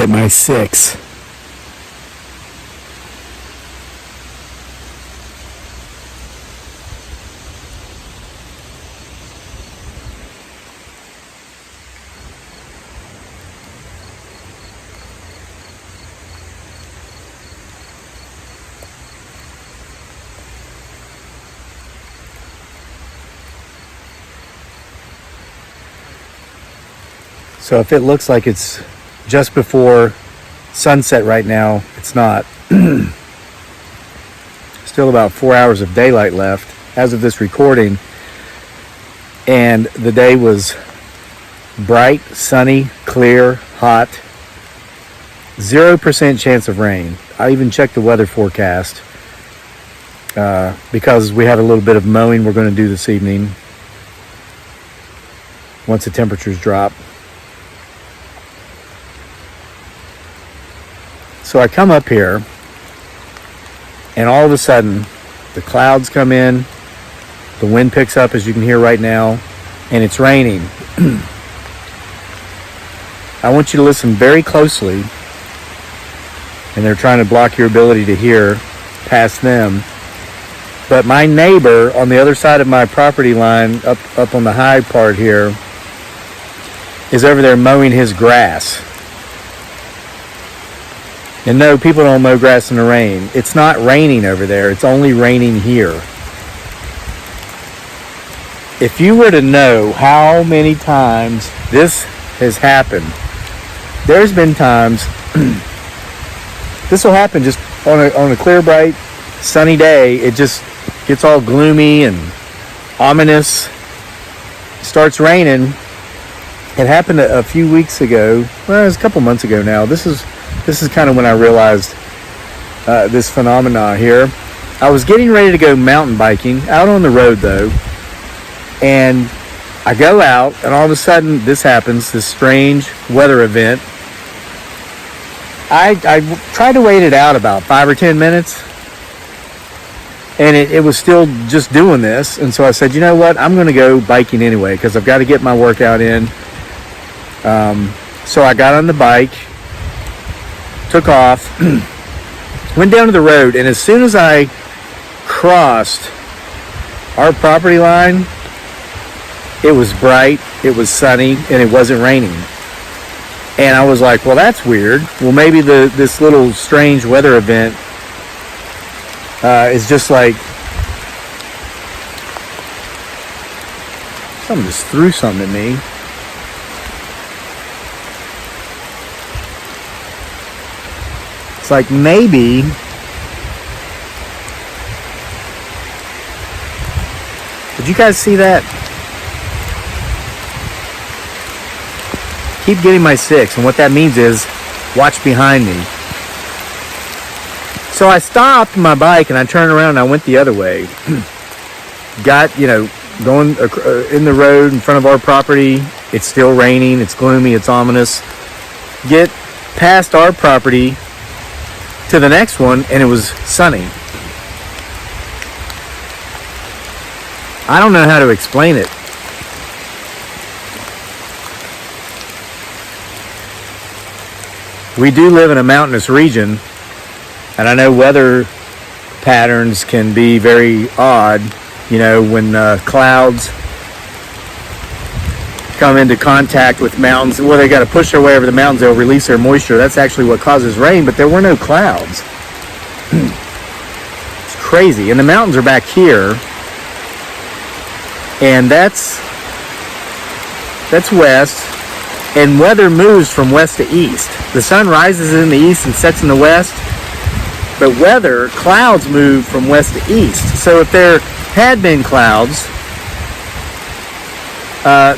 get my 6. So if it looks like it's just before sunset right now, it's not. Still about 4 hours of daylight left as of this recording. And the day was bright, sunny, clear, hot. 0% chance of rain. I even checked the weather forecast because we have a little bit of mowing we're going to do this evening once the temperatures drop. So I come up here, and all of a sudden, the clouds come in, the wind picks up, as you can hear right now, and it's raining. I want you to listen very closely, and they're trying to block your ability to hear past them. But my neighbor on the other side of my property line, up on the high part here, is over there mowing his grass. And no, people don't mow grass in the rain. It's not raining over there. It's only raining here. If you were to know how many times this has happened, there's been times this will happen just on a clear, bright, sunny day. It just gets all gloomy and ominous. It starts raining. It happened a few weeks ago. Well, it was a couple months ago now. This is kind of when I realized this phenomena here. I was getting ready to go mountain biking out on the road though, and I go out, and all of a sudden this happens, this strange weather event. I tried to wait it out about 5 or 10 minutes, and it was still just doing this. And so I said, you know what, I'm going to go biking anyway because I've got to get my workout in. So I got on the bike, took off, went down to the road, and as soon as I crossed our property line, it was bright, it was sunny, and it wasn't raining. And I was like, well, that's weird. Well, maybe this little strange weather event is just like someone just threw something at me. It's like maybe did you guys see that? Keep getting my 6, and what that means is watch behind me. So I stopped my bike and I turned around and I went the other way. Got, going in the road in front of our property. It's still raining, it's gloomy, it's ominous. Get past our property to the next one, and it was sunny. I don't know how to explain it. We do live in a mountainous region, and I know weather patterns can be very odd, when clouds come into contact with mountains. Well, they got to push their way over the mountains, they'll release their moisture. That's actually what causes rain, but there were no clouds. It's crazy. And the mountains are back here, and that's west, and weather moves from west to east. The sun rises in the east and sets in the west, but clouds move from west to east. So if there had been clouds,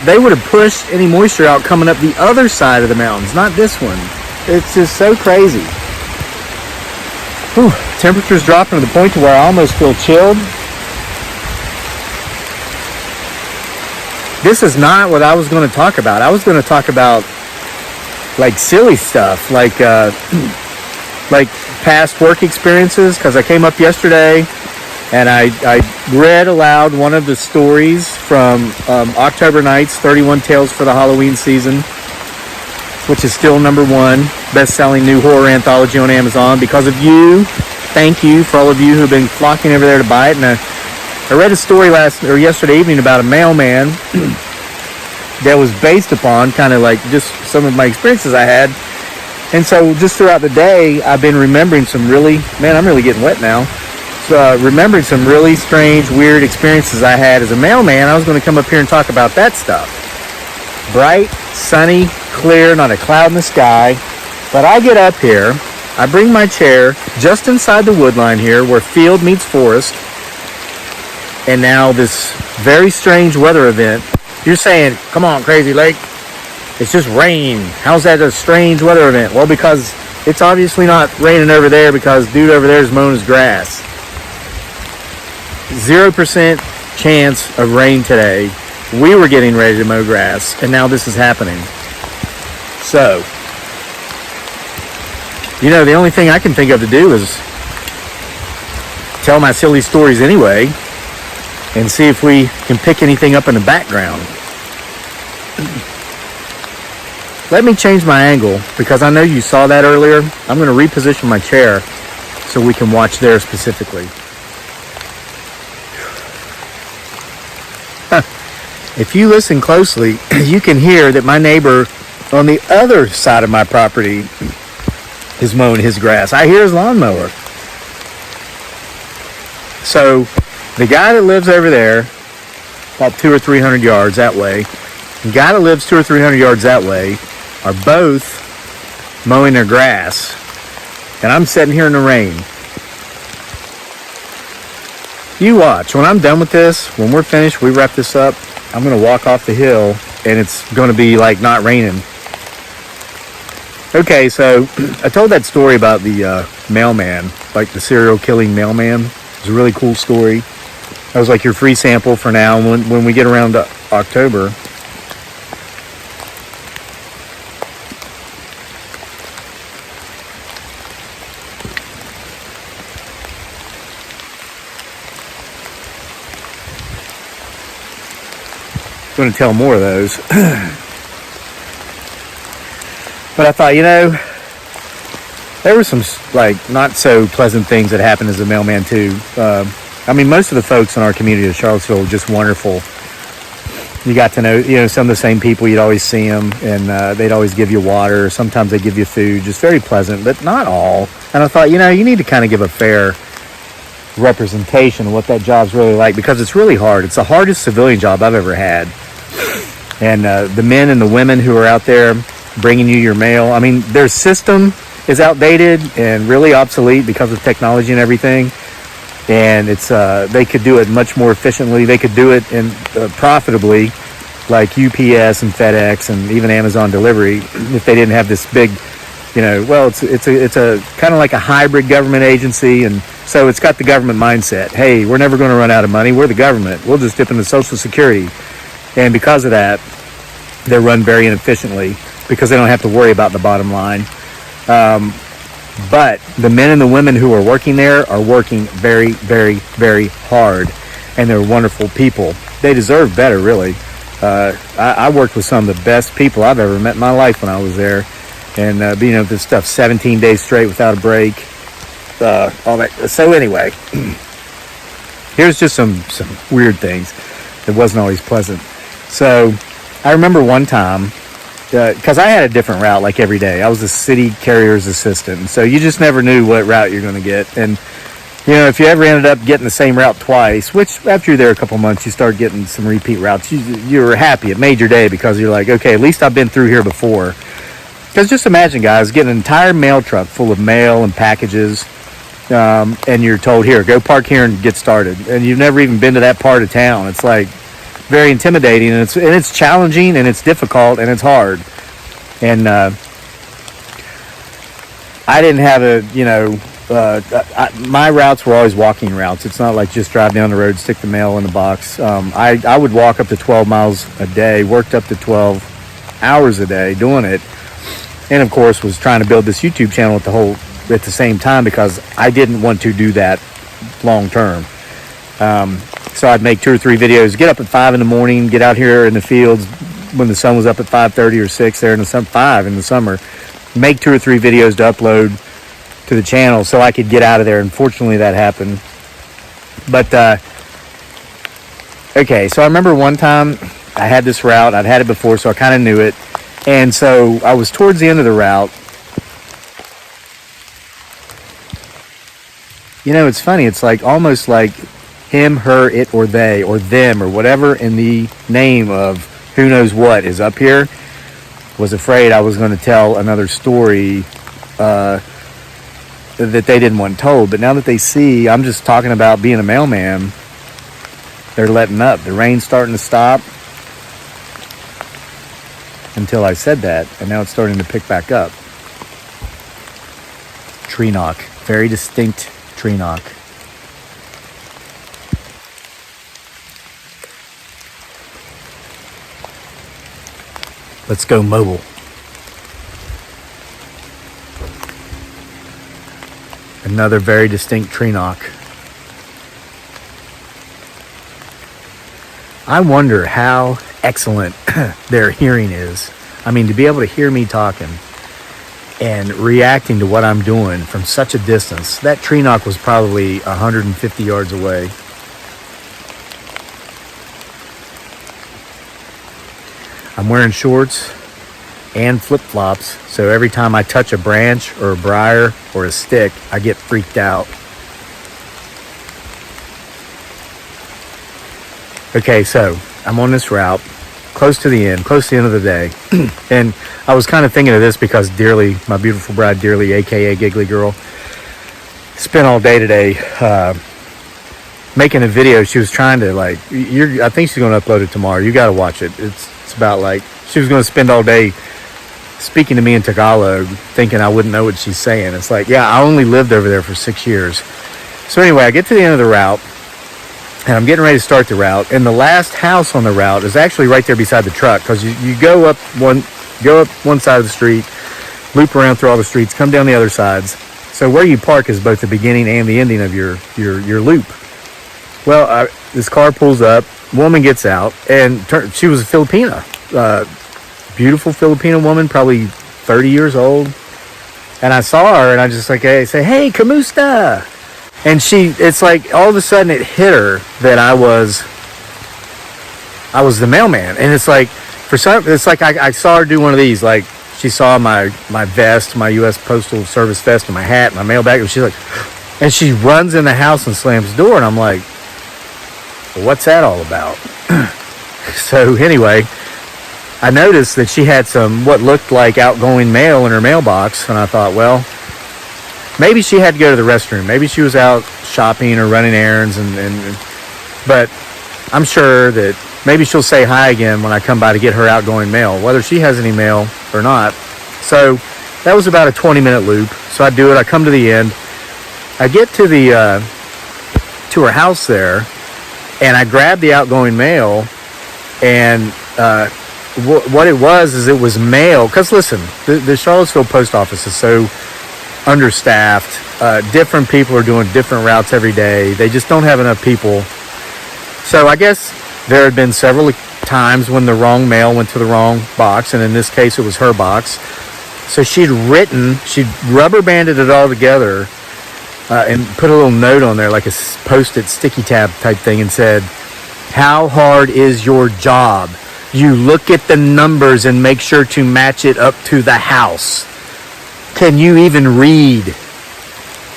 they would have pushed any moisture out coming up the other side of the mountains, not this one. It's just so crazy. Whew. Temperature's dropping to the point to where I almost feel chilled. This is not what I was going to talk about. I was going to talk about like silly stuff, like past work experiences, because I came up yesterday and I read aloud one of the stories from October Nights, 31 Tales for the Halloween Season. which is still #1 best-selling new horror anthology on Amazon because of you. Thank you for all of you who have been flocking over there to buy it. And I read a story yesterday evening about a mailman that was based upon kind of like just some of my experiences I had. And so just throughout the day, I've been remembering some really, man, I'm really getting wet now. So remembering some really strange, weird experiences I had as a mailman. I was going to come up here and talk about that stuff. Bright, sunny, clear, not a cloud in the sky. But I get up here, I bring my chair just inside the wood line here where field meets forest. And now this very strange weather event. You're saying, come on, Crazy Lake, it's just rain. How's that a strange weather event? Well, because it's obviously not raining over there because dude over there is mowing his grass. 0% chance of rain today. We were getting ready to mow grass, and now this is happening. So, the only thing I can think of to do is tell my silly stories anyway and see if we can pick anything up in the background. Let me change my angle because I know you saw that earlier. I'm going to reposition my chair so we can watch there specifically. If you listen closely, you can hear that my neighbor on the other side of my property is mowing his grass. I hear his lawnmower. So the guy that lives over there, about 200 or 300 yards that way, the guy that lives 200 or 300 yards that way are both mowing their grass. And I'm sitting here in the rain. You watch. When I'm done with this, when we're finished, we wrap this up, I'm going to walk off the hill, and it's going to be like not raining. Okay, so I told that story about the mailman, like the serial killing mailman. It's a really cool story. That was like your free sample for now. When we get around to October, I'm going to tell more of those. But I thought, there were some like not so pleasant things that happened as a mailman too. Most of the folks in our community of Charlottesville were just wonderful. You got to know, some of the same people. You'd always see them, and they'd always give you water. Sometimes they give you food. Just very pleasant, but not all. And I thought, you need to kind of give a fair representation of what that job's really like because it's really hard. It's the hardest civilian job I've ever had. And the men and the women who are out there bringing you your mail, their system is outdated and really obsolete because of technology and everything. And it's they could do it much more efficiently. They could do it profitably, like UPS and FedEx and even Amazon delivery, if they didn't have this big, it's a kind of like a hybrid government agency, and so it's got the government mindset. Hey, we're never going to run out of money. We're the government. We'll just dip into Social Security, and because of that, they're run very inefficiently because they don't have to worry about the bottom line. But the men and the women who are working there are working very, very, very hard, and they're wonderful people. They deserve better, really. I worked with some of the best people I've ever met in my life when I was there, and being able to this stuff 17 days straight without a break, all that. So anyway, here's just some weird things that wasn't always pleasant. So I remember one time, because I had a different route like every day. I was a city carrier's assistant, so you just never knew what route you're going to get. And if you ever ended up getting the same route twice, which after you're there a couple months, you start getting some repeat routes, you were happy. It made your day because you're like, okay, at least I've been through here before. Because just imagine, guys, getting an entire mail truck full of mail and packages, and you're told, here, go park here and get started. And you've never even been to that part of town. It's like very intimidating, and it's challenging, and it's difficult, and it's hard. And I didn't have my routes were always walking routes. It's not like just drive down the road, stick the mail in the box. I would walk up to 12 miles a day, worked up to 12 hours a day doing it, and of course was trying to build this YouTube channel at the same time because I didn't want to do that long term. So I'd make 2 or 3 videos, get up at 5 in the morning, get out here in the fields, when the sun was up at 5:30 or 6 there in the 5 in the summer, make 2 or 3 videos to upload to the channel so I could get out of there. Unfortunately, that happened. But okay, so I remember one time I had this route. I'd had it before, so I kind of knew it. And so I was towards the end of the route. You know, it's funny. It's like almost like him, her, it, or they, or them, or whatever in the name of who knows what is up here, was afraid I was going to tell another story that they didn't want told. But now that they see I'm just talking about being a mailman, they're letting up. The rain's starting to stop. Until I said that, and now it's starting to pick back up. Tree knock. Very distinct tree knock. Let's go mobile. Another very distinct tree knock. I wonder how excellent their hearing is. I mean, to be able to hear me talking and reacting to what I'm doing from such a distance. That tree knock was probably 150 yards away. I'm wearing shorts and flip-flops, so every time I touch a branch or a briar or a stick, I get freaked out. Okay, so I'm on this route, close to the end of the day. And I was kind of thinking of this because Dearly, my beautiful bride Dearly, aka Giggly Girl, spent all day today making a video. She was trying to I think she's going to upload it tomorrow. You got to watch it. It's about she was going to spend all day speaking to me in Tagalog, thinking I wouldn't know what she's saying. It's like, yeah, I only lived over there for 6 years. So anyway, I get to the end of the route, and I'm getting ready to start the route, and the last house on the route is actually right there beside the truck, because you go up one side of the street, loop around through all the streets, come down the other sides. So where you park is both the beginning and the ending of your loop. Well, this car pulls up, woman gets out, and she was a Filipina, beautiful Filipino woman, probably 30 years old. And I saw her, and I just say, "Hey, kamusta?" And it's like all of a sudden it hit her that I was the mailman. And it's like, I saw her do one of these. Like, she saw my vest, my U.S. Postal Service vest, and my hat, my mail bag. And she's like, and she runs in the house and slams the door. And I'm like, well, what's that all about? So anyway, I noticed that she had some what looked like outgoing mail in her mailbox. And I thought, well, maybe she had to go to the restroom. Maybe she was out shopping or running errands, but I'm sure that maybe she'll say hi again when I come by to get her outgoing mail, whether she has any mail or not. So that was about a 20-minute loop. So I do it. I come to the end. I get to to her house there, and I grab the outgoing mail, and what it was mail. Because listen, the Charlottesville post office is so understaffed. Different people are doing different routes every day. They just don't have enough people. So I guess there had been several times when the wrong mail went to the wrong box, and in this case it was her box. So she'd rubber banded it all together and put a little note on there, like a post-it sticky tab type thing, and said, "How hard is your job? You look at the numbers and make sure to match it up to the house. Can you even read?"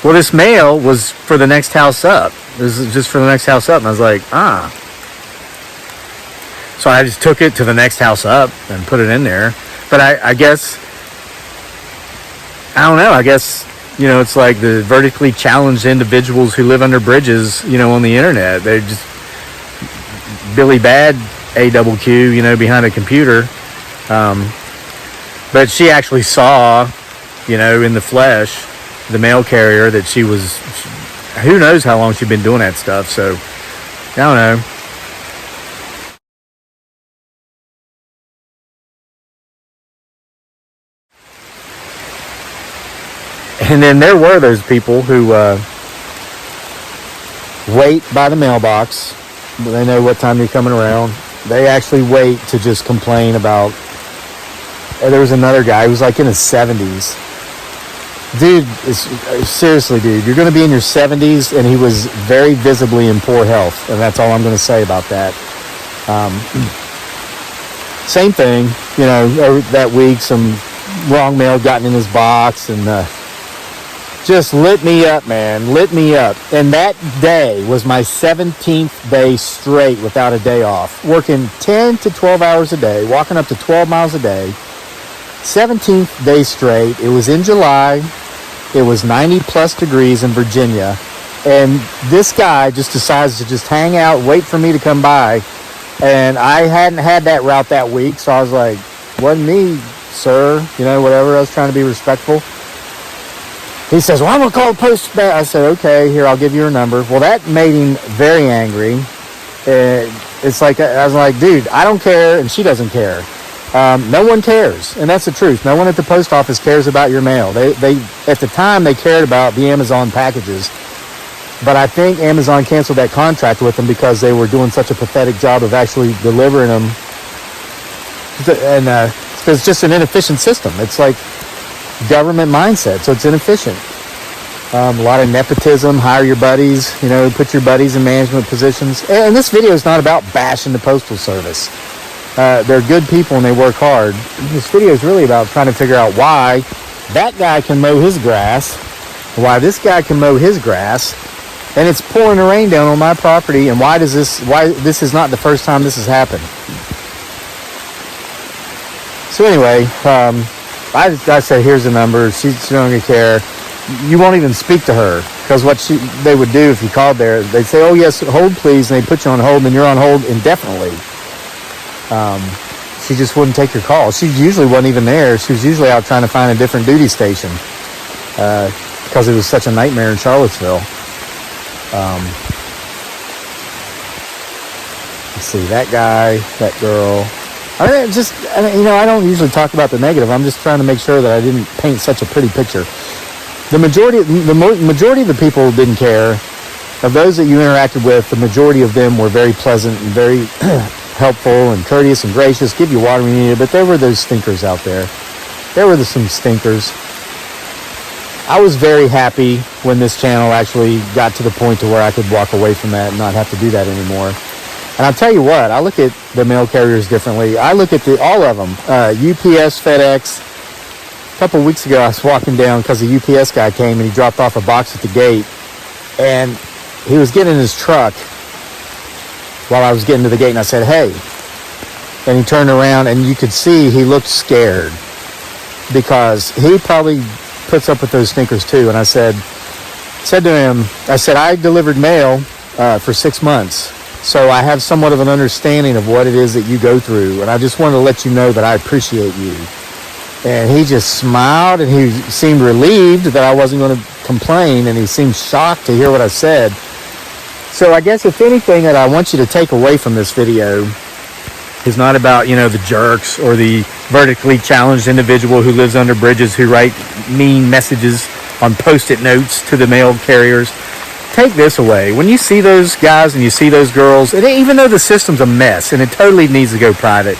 Well, this mail was for the next house up. This is just for the next house up. And I was like, So I just took it to the next house up and put it in there. But I guess, I don't know. I guess, it's like the vertically challenged individuals who live under bridges, on the internet. They're just Billy Bad AWQ, behind a computer. But she actually saw, in the flesh, the mail carrier that she was, who knows how long she'd been doing that stuff. So, I don't know. And then there were those people who wait by the mailbox. They know what time you're coming around. They actually wait to just complain about. There was another guy who was like in his 70s. Dude, seriously, dude, you're going to be in your 70s, and he was very visibly in poor health, and that's all I'm going to say about that. Same thing, you know, that week, some wrong mail gotten in his box, and just lit me up, man, lit me up. And that day was my 17th day straight without a day off, working 10 to 12 hours a day, walking up to 12 miles a day, 17th day straight. It was in July. It was 90 plus degrees in Virginia, and this guy just decides to just hang out, wait for me to come by. And I hadn't had that route that week, so I was like, wasn't me, sir, you know, whatever. I was trying to be respectful. He says, well, I'm going to call the post back. I said, okay, here, I'll give you your number. Well, that made him very angry. It's like, I was like, dude, I don't care, and she doesn't care. No one cares, and that's the truth. No one at the post office cares about your mail. They at the time, they cared about the Amazon packages. But I think Amazon canceled that contract with them because they were doing such a pathetic job of actually delivering them. And it's just an inefficient system. It's like government mindset, so it's inefficient. A lot of nepotism, hire your buddies, you know, put your buddies in management positions. And this video is not about bashing the Postal Service. They're good people and they work hard. This video is really about trying to figure out why that guy can mow his grass, why this guy can mow his grass, and it's pouring the rain down on my property, and why this is not the first time this has happened. So anyway, I said, here's the number. She's not going to care. You won't even speak to her, because what they would do if you called there, they'd say, oh yes, hold please, and they put you on hold, and you're on hold indefinitely. She just wouldn't take your call. She usually wasn't even there. She was usually out trying to find a different duty station, because it was such a nightmare in Charlottesville. Let's see, that guy, that girl. I don't usually talk about the negative. I'm just trying to make sure that I didn't paint such a pretty picture. The majority of the people didn't care. Of those that you interacted with, the majority of them were very pleasant and very helpful and courteous and gracious, give you water when you need it, but there were those stinkers out there. There were some stinkers. I was very happy when this channel actually got to the point to where I could walk away from that and not have to do that anymore. And I'll tell you what, I look at the mail carriers differently. I look at all of them. UPS, FedEx. A couple of weeks ago, I was walking down because the UPS guy came and he dropped off a box at the gate. And he was getting in his truck while I was getting to the gate, and I said, hey. And he turned around, and you could see he looked scared because he probably puts up with those stinkers too. And I said to him, I delivered mail for 6 months, so I have somewhat of an understanding of what it is that you go through, and I just wanted to let you know that I appreciate you. And he just smiled, and he seemed relieved that I wasn't going to complain, and he seemed shocked to hear what I said. So I guess if anything that I want you to take away from this video is not about, the jerks or the vertically challenged individual who lives under bridges who write mean messages on Post-it notes to the mail carriers. Take this away. When you see those guys and you see those girls, and even though the system's a mess and it totally needs to go private,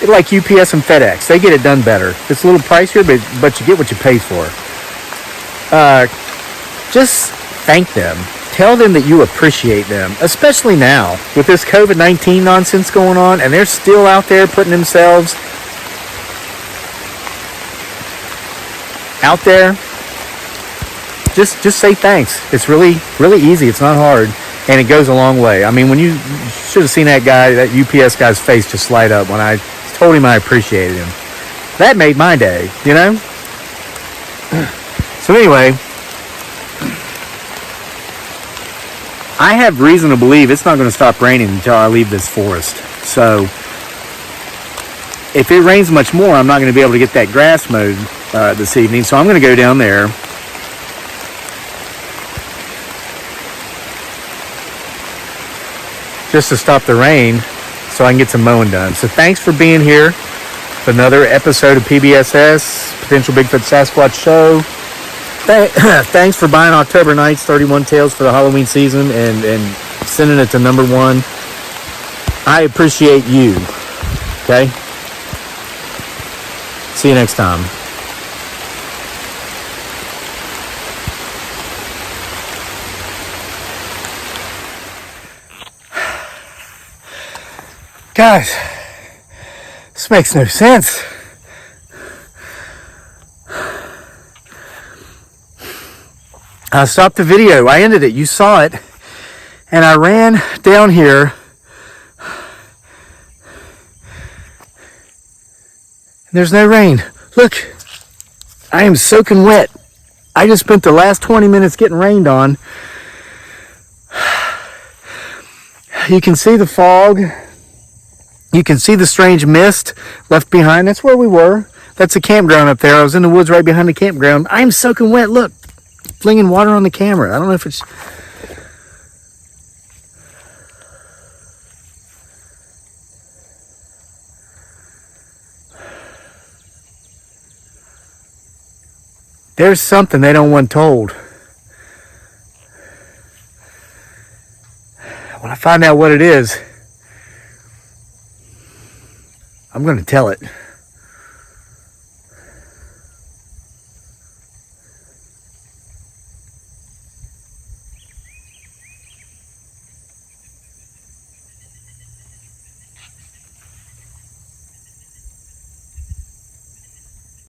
like UPS and FedEx, they get it done better. It's a little pricier, but you get what you pay for. Just thank them. Tell them that you appreciate them, especially now with this COVID-19 nonsense going on, and they're still out there putting themselves out there. Just say thanks. It's really, really easy. It's not hard, and it goes a long way. I mean, when you should have seen that UPS guy's face just light up when I told him I appreciated him. That made my day, So anyway, I have reason to believe it's not going to stop raining until I leave this forest. So if it rains much more, I'm not going to be able to get that grass mowed this evening. So I'm going to go down there just to stop the rain so I can get some mowing done. So thanks for being here for another episode of PBSS, Potential Bigfoot Sasquatch Show. Thanks for buying October Nights 31 Tales for the Halloween season and sending it to number 1. I appreciate you. Okay? See you next time. Guys, this makes no sense. I stopped the video. I ended it. You saw it. And I ran down here. There's no rain. Look, I am soaking wet. I just spent the last 20 minutes getting rained on. You can see the fog. You can see the strange mist left behind. That's where we were. That's a campground up there. I was in the woods right behind the campground. I'm soaking wet. Look, flinging water on the camera. I don't know if it's... There's something they don't want told. When I find out what it is, I'm going to tell it.